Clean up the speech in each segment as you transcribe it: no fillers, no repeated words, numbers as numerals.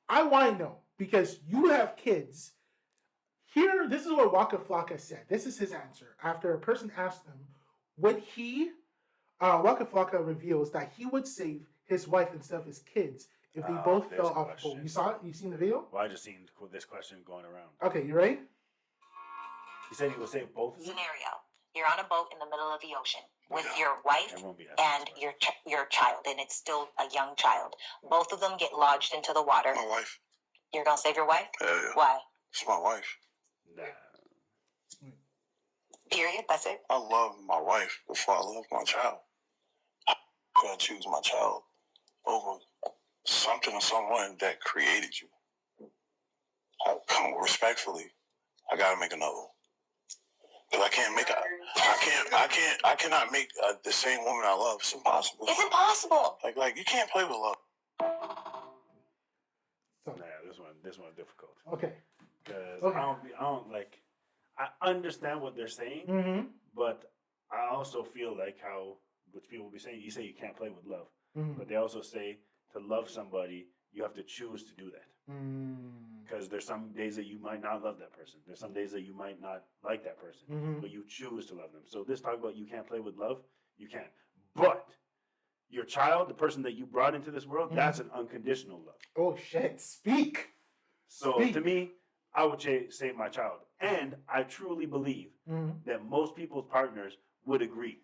I want to know because you have kids. Here, this is what Waka Flocka said. This is his answer. After a person asked him, would he, Waka Flocka reveals that he would save his wife instead of his kids if they both This fell off a boat. You saw it? You seen the video? Well, I just seen this question going around. Okay, you ready? He said he would save both of them? Scenario. You're on a boat in the middle of the ocean with your wife and your child, and it's still a young child. Both of them get lodged into the water. My wife. You're going to save your wife? Yeah. Why? It's my wife. Nah. Period. That's it. I love my wife before I love my child. I'm going to choose my child over something or someone that created you. Respectfully, I got to make another one. Because I cannot make the same woman I love. It's impossible. It's impossible. Like you can't play with love. Nah, this one's difficult. Okay. Because I understand what they're saying, but I also feel like which people will be saying, you say you can't play with love, but they also say to love somebody, you have to choose to do that. Because there's some days that you might not love that person. There's some days that you might not like that person, but you choose to love them. So this talk about you can't play with love, you can. But your child, the person that you brought into this world, that's an unconditional love. Oh, shit. Speak. So to me, I would save my child. And I truly believe that most people's partners would agree.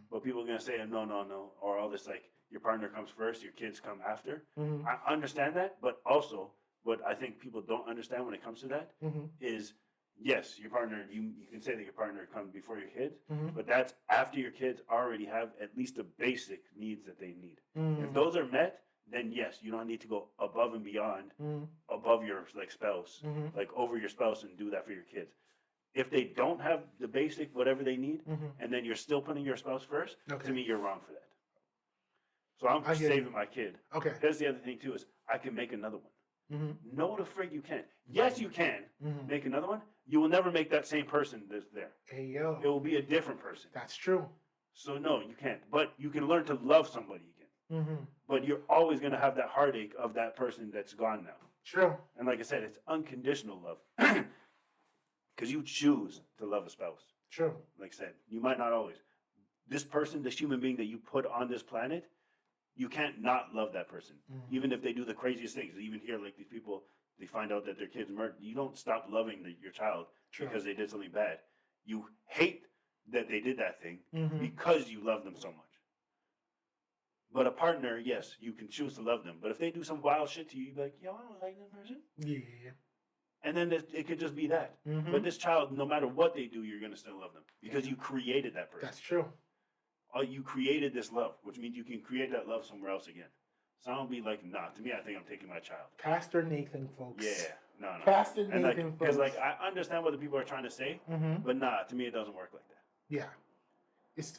But people are going to say, no, or all this like, your partner comes first, your kids come after. I understand that, but also what I think people don't understand when it comes to that is, yes, your partner, you can say that your partner comes before your kids, but that's after your kids already have at least the basic needs that they need. If those are met, then yes, you don't need to go above and beyond, above your spouse, like over your spouse and do that for your kids. If they don't have the basic whatever they need, and then you're still putting your spouse first, to me you're wrong for that. So I'm saving my kid. Okay. Here's the other thing too is I can make another one. No, the frig you can't. Yes, you can make another one. You will never make that same person that's there. Hey, yo. It will be a different person. That's true. So no, you can't. But you can learn to love somebody again. But you're always going to have that heartache of that person that's gone now. True. And like I said, it's unconditional love. Because you choose to love a spouse. True. Like I said, you might not always. This person, this human being that you put on this planet, you can't not love that person. Even if they do the craziest things. Even here, like these people, they find out that their kids murdered. You don't stop loving your child because they did something bad. You hate that they did that thing because you love them so much. But a partner, yes, you can choose to love them. But if they do some wild shit to you, you'd be like, yo, I don't like that person. Yeah. And then it could just be that. But this child, no matter what they do, you're going to still love them. Because you created that person. That's true. You created this love, which means you can create that love somewhere else again. So I don't be like, nah, to me, I think I'm taking my child. Pastor Nathan, folks. Yeah, no. Pastor Nathan, folks. Because I understand what the people are trying to say, but nah, to me, it doesn't work like that. Yeah. It's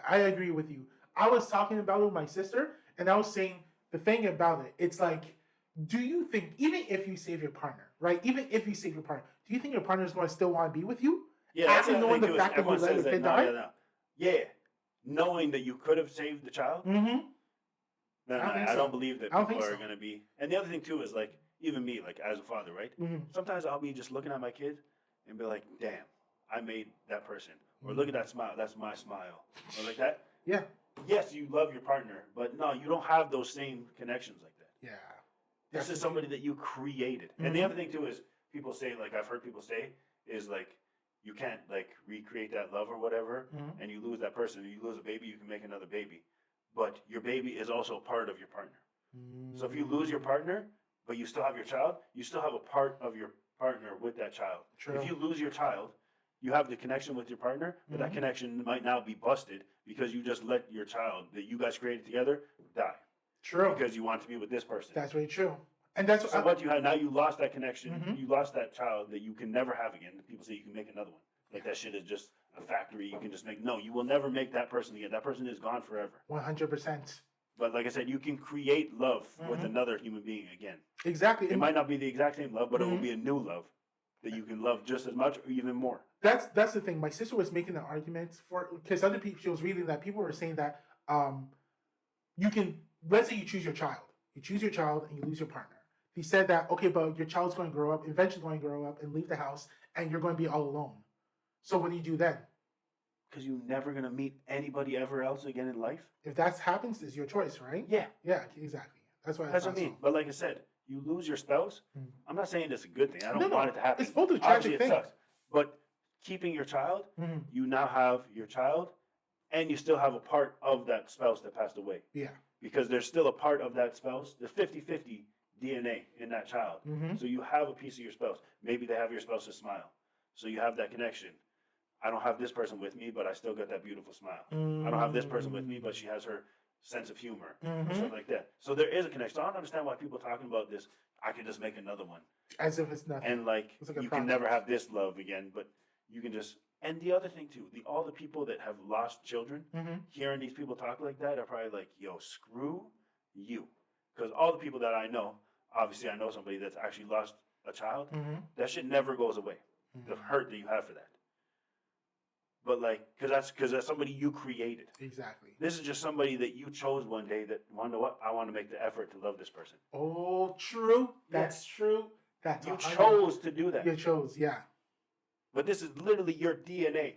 I agree with you. I was talking about it with my sister, and I was saying the thing about it, it's like, do you think, even if you save your partner, right? Even if you save your partner, do you think your partner is going to still want to be with you? Yeah, that's after knowing the fact that you let your kid die? Yeah. Knowing that you could have saved the child? I don't believe that people are going to be. And the other thing, too, is like, even me, like as a father, right? Sometimes I'll be just looking at my kid and be like, damn, I made that person. Or look at that smile, that's my smile. Or like that. Yeah. Yes, you love your partner, but no, you don't have those same connections like that. Yeah. This is somebody that you created. And the other thing, too, is people say, like I've heard people say, is like, you can't like recreate that love or whatever, and you lose that person. You lose a baby, you can make another baby. But your baby is also part of your partner. So if you lose your partner, but you still have your child, you still have a part of your partner with that child. True. If you lose your child, you have the connection with your partner, but that connection might now be busted because you just let your child that you guys created together die. True. Because you want to be with this person. That's very true. And that's so what you had now. You lost that connection. You lost that child that you can never have again. People say you can make another one. Like that shit is just a factory. You can just make. No, you will never make that person again. That person is gone forever. 100%. But like I said, you can create love with another human being again. Exactly. It might not be the exact same love, but it will be a new love that you can love just as much or even more. That's the thing. My sister was making an argument for because other people she was reading that people were saying that you can let's say you choose your child and you lose your partner. He said that, okay, but your child's going to grow up, eventually going to grow up and leave the house, and you're going to be all alone. So what do you do then? Because you're never going to meet anybody ever else again in life. If that happens, it's your choice, right? Yeah. Yeah, exactly. That's what I mean. But like I said, you lose your spouse. I'm not saying it's a good thing. I don't want it to happen. It's both a tragic thing. It sucks. But keeping your child, you now have your child, and you still have a part of that spouse that passed away. Yeah. Because there's still a part of that spouse, the 50-50 DNA in that child. So you have a piece of your spouse. Maybe they have your spouse's smile. So you have that connection. I don't have this person with me, but I still got that beautiful smile. I don't have this person with me, but she has her sense of humor or something like that. So there is a connection. So I don't understand why people are talking about this. I can just make another one. As if it's nothing. And like you can never have this love again, but you can just. And the other thing too, all the people that have lost children, hearing these people talk like that are probably like, yo, screw you. Because all the people that I know, obviously I know somebody that's actually lost a child, that shit never goes away. The hurt that you have for that. But like, because that's somebody you created. Exactly. This is just somebody that you chose one day that, you know what, I want to make the effort to love this person. Oh, true. That's true. That's you chose to do that. You chose, yeah. But this is literally your DNA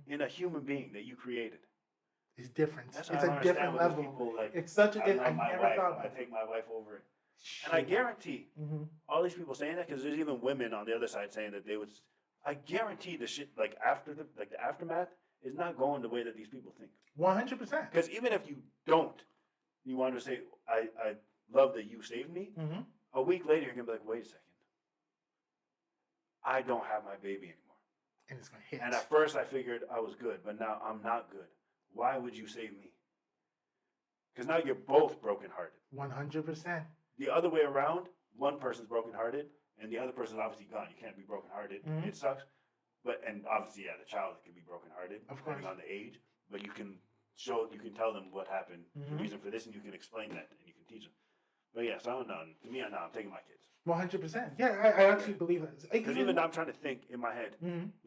in a human being that you created. It's different. That's it's a different level. People, like, it's such a. I my never wife, thought. I take my wife over it, and I guarantee all these people saying that, because there's even women on the other side saying that they would. I guarantee the shit like after the aftermath is not going the way that these people think. 100%. Because even if you don't, you want to say, I love that you saved me. A week later, you're gonna be like, wait a second. I don't have my baby anymore. And it's going to hit. And at first I figured I was good, but now I'm not good. Why would you save me? Because now you're both brokenhearted. 100%. The other way around, one person's brokenhearted and the other person's obviously gone. You can't be brokenhearted. It sucks. And obviously, yeah, the child can be brokenhearted depending on the age. But you can tell them what happened, the reason for this, and you can explain that and you can teach them. But yeah, so I don't know. To me, I'm taking my kids. 100%. Yeah, I actually believe that. Because even now I'm trying to think in my head,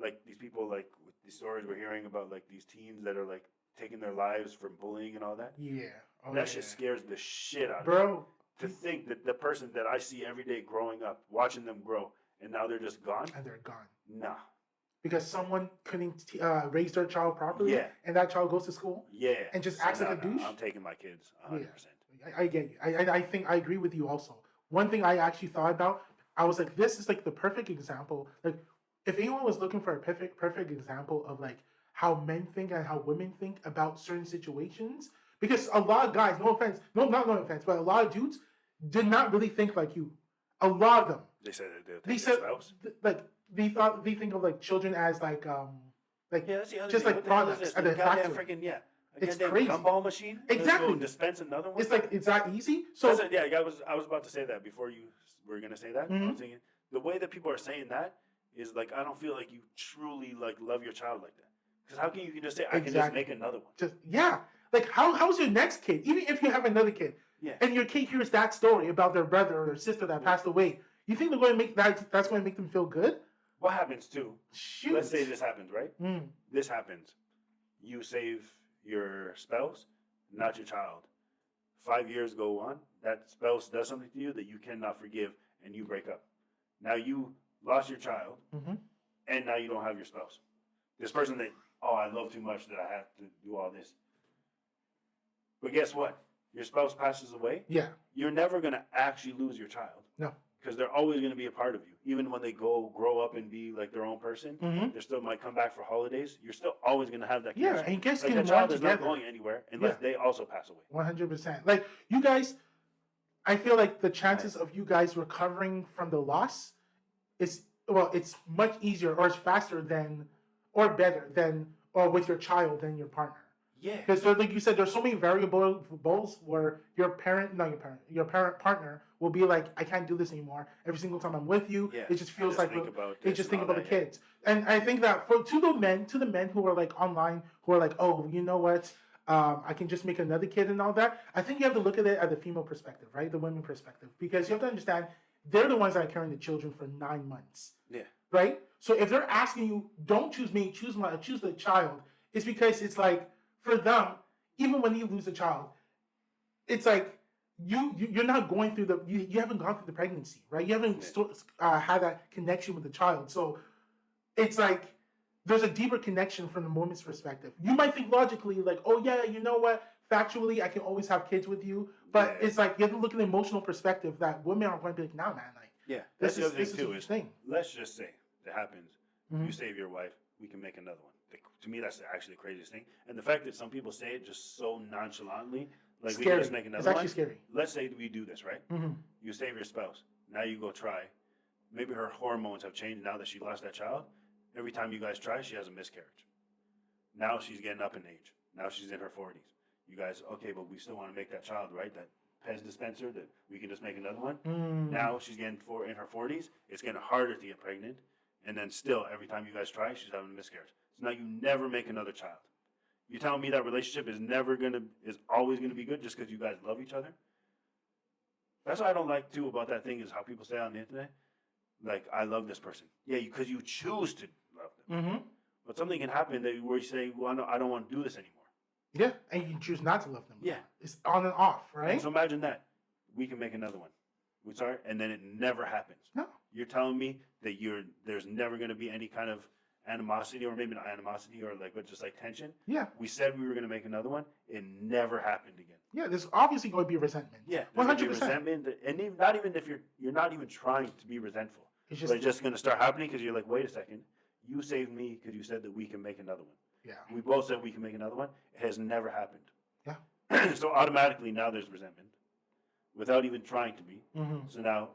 like these people, like with these stories we're hearing about, like these teens that are like taking their lives from bullying and all that. Yeah. That shit scares the shit out of me. Bro. To think that the person that I see every day growing up, watching them grow, and now they're just gone. And they're gone. Nah. Because someone couldn't raise their child properly, and that child goes to school, and just acts like a douche. I'm taking my kids 100%. Yeah. I get you. I think I agree with you also. One thing I actually thought about, I was like, this is like the perfect example. Like, if anyone was looking for a perfect example of like how men think and how women think about certain situations, because a lot of guys, no offense, but a lot of dudes did not really think like you. A lot of them. They said that they said like they think of like children as like yeah, that's the other just thing. like products at the factory. Freaking It's crazy. Gumball machine. Exactly. Go dispense another one. It's like it's that easy. So I was about to say that before you were gonna say that. I was thinking the way that people are saying that is like I don't feel like you truly like love your child like that. Because how can you just say I can just make another one? Like how's your next kid? Even if you have another kid, and your kid hears that story about their brother or their sister that passed away, you think they're going to make that's going to make them feel good? What happens too? Shoot. Let's say this happens, right? This happens. You save your spouse, not your child. 5 years go on. That spouse does something to you that you cannot forgive, and you break up. Now you lost your child, and now you don't have your spouse. This person that I love too much that I have to do all this. But guess what? Your spouse passes away. Yeah. You're never gonna actually lose your child. No. Because they're always going to be a part of you. Even when they grow up and be like their own person, they still might come back for holidays. You're still always going to have that connection. Yeah, and you guys like can the child bond is together. not going anywhere unless they also pass away. 100%. Like you guys, I feel like the chances of you guys recovering from the loss it's much easier or it's faster than or better than or with your child than your partner. Yeah. Because like you said, there's so many variables where your parent partner will be like, I can't do this anymore. Every single time I'm with you, it just feels like they just think about the kids. And I think that to the men who are like online, who are like, oh, you know what? I can just make another kid and all that. I think you have to look at it at the female perspective, right? The women perspective, because you have to understand they're the ones that are carrying the children for 9 months. Yeah. Right. So if they're asking you, don't choose me, choose the child, it's because it's like. For them, even when you lose a child, it's like you're not going through you haven't gone through the pregnancy, right? You haven't had that connection with the child, so it's like there's a deeper connection from the woman's perspective. You might think logically, like, oh yeah, you know what? Factually, I can always have kids with you, but it's like you have to look at the emotional perspective that women are going to be like, nah, man, like, that's the other thing too. Thing. Let's just say that happens. You save your wife, we can make another one. To me, that's actually the craziest thing. And the fact that some people say it just so nonchalantly, like scary. we can just make another one. It's actually scary. Let's say we do this, right? You save your spouse. Now you go try. Maybe her hormones have changed now that she lost that child. Every time you guys try, she has a miscarriage. Now she's getting up in age. Now she's in her 40s. You guys, okay, but we still want to make that child, right? That Pez dispenser that we can just make another one. Now she's getting in her 40s. It's getting harder to get pregnant. And then still, every time you guys try, she's having a miscarriage. So now you never make another child. You telling me that relationship is always gonna be good just because you guys love each other? That's what I don't like too about that thing is how people say on the internet, like, I love this person. Yeah, because you choose to love them. But something can happen where you say, well, no, I don't want to do this anymore. Yeah, and you choose not to love them. Yeah. It's on and off, right? And so imagine that. We can make another one. And then it never happens. No. You're telling me that there's never going to be any kind of animosity, or maybe not animosity, or but just like tension. Yeah. We said we were going to make another one. It never happened again. Yeah, there's obviously going to be resentment. Yeah, 100%. Resentment, and not even if you're not even trying to be resentful. It's just going to start happening because you're like, wait a second, you saved me because you said that we can make another one. Yeah. We both said we can make another one. It has never happened. Yeah. So automatically now there's resentment, without even trying to be. So now,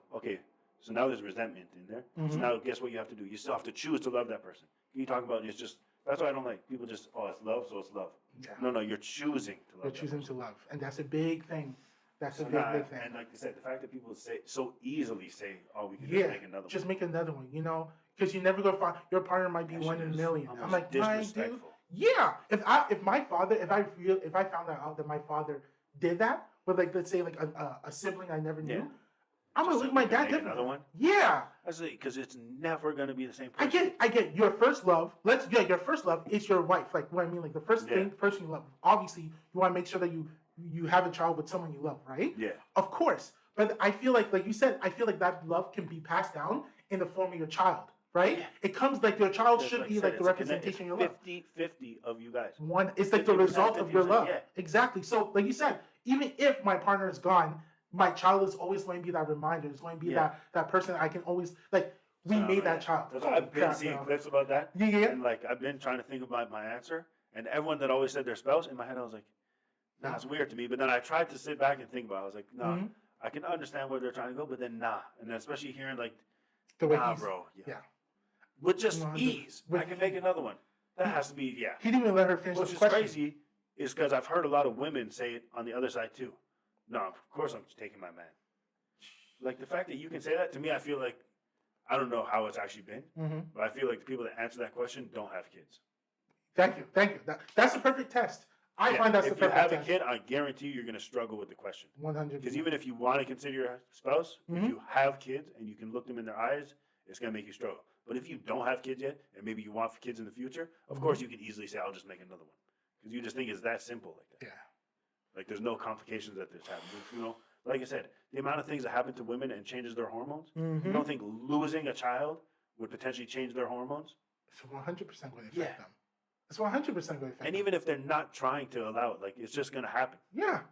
so now there's resentment in there. So now guess what you have to do? You still have to choose to love that person. You talk about it's just, that's why I don't like people just, it's love, so it's love. Yeah. No, you're choosing to love. You're choosing to love. And that's a big thing. That's a big thing. And like I said, the fact that people so easily say, oh, we can just make another one. Just make another one, because you never go find, your partner might be one in a million. I'm like, dude. Yeah. If I found out that my father did that, but like, let's say like a sibling I never knew, I'm going to look at my dad differently. Another one? Yeah. Because it's never going to be the same person. I get your first love. Your first love is your wife. Like, what I mean, like the first person you love. Obviously, you want to make sure that you have a child with someone you love, right? Yeah. Of course. But I feel like you said, I feel like that love can be passed down in the form of your child, right? Yeah. It comes like your child should be like the representation of your love. 50-50 of you guys. It's like the result of your love. Yeah. Exactly. So, like you said, even if my partner is gone, my child is always going to be that reminder. It's going to be that person I can always, like, we made that child. I've been seeing clips about that. Yeah. And, like, I've been trying to think about my answer. And everyone that always said their spouse, in my head, I was like, nah, it's weird to me. But then I tried to sit back and think about it. I was like, no, I can understand where they're trying to go, but then nah. And then especially hearing, like, the way bro. Yeah. With just ease. I can make another one. That has to be, He didn't even let her finish the question. What's crazy is because I've heard a lot of women say it on the other side, too. No, of course I'm taking my man. Like, the fact that you can say that, to me, I feel like, I don't know how it's actually been, but I feel like the people that answer that question don't have kids. Thank you. That's the perfect test. I find that's the perfect test. If you have a kid, I guarantee you're going to struggle with the question. 100%. Because even if you want to consider your spouse, if you have kids and you can look them in their eyes, it's going to make you struggle. But if you don't have kids yet, and maybe you want kids in the future, of course you can easily say, I'll just make another one. Because you just think it's that simple like that. Yeah. Like, there's no complications that this happens. Like I said, the amount of things that happen to women and changes their hormones, you don't think losing a child would potentially change their hormones? It's 100% going to affect them. It's 100% going to affect them. And even if they're not trying to allow it, like, it's just going to happen. Yeah.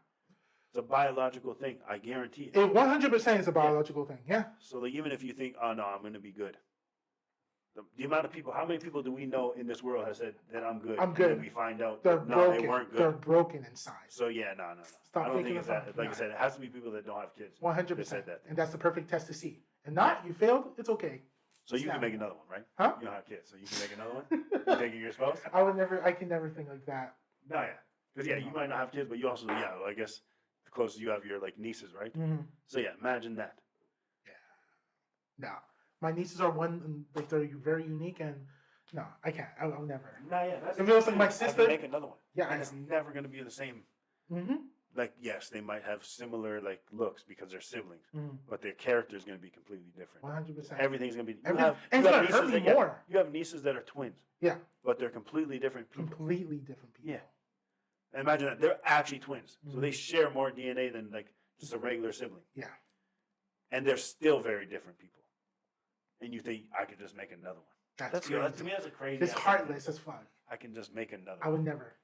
It's a biological thing. I guarantee it. It 100% is a biological thing. Yeah. So, like, even if you think, oh, no, I'm going to be good. The amount of people, how many people do we know in this world have said that I'm good? I'm good. And we find out they weren't good. They're broken inside. So, no. I don't think it's that. Like I said, it has to be people that don't have kids. 100%. Said that. And that's the perfect test to see. And not, you failed, it's okay. So you can make another one, right? Huh? You don't have kids, so you can make another one? You're taking your spouse? I can never think like that. No, yeah. Because, you might not have kids, but you also, I guess the closest you have your, like, nieces, right? So, imagine that. Yeah. No. My nieces are like, they're very unique, and no, I can't. I'll never. No, yeah. If it was like my sister. Make another one. Yeah. And it's never going to be the same. Like, yes, they might have similar, like, looks because they're siblings, but their character is going to be completely different. 100%. Everything's going to be. And it's going to hurt me more. You have nieces that are twins. Yeah. But they're completely different people. Completely different people. Yeah. And imagine that. They're actually twins. So they share more DNA than, like, just a regular sibling. Yeah. And they're still very different people. And you think I could just make another one? That's To me, crazy. that's a crazy. It's heartless as fuck. I can just make another I one. would never.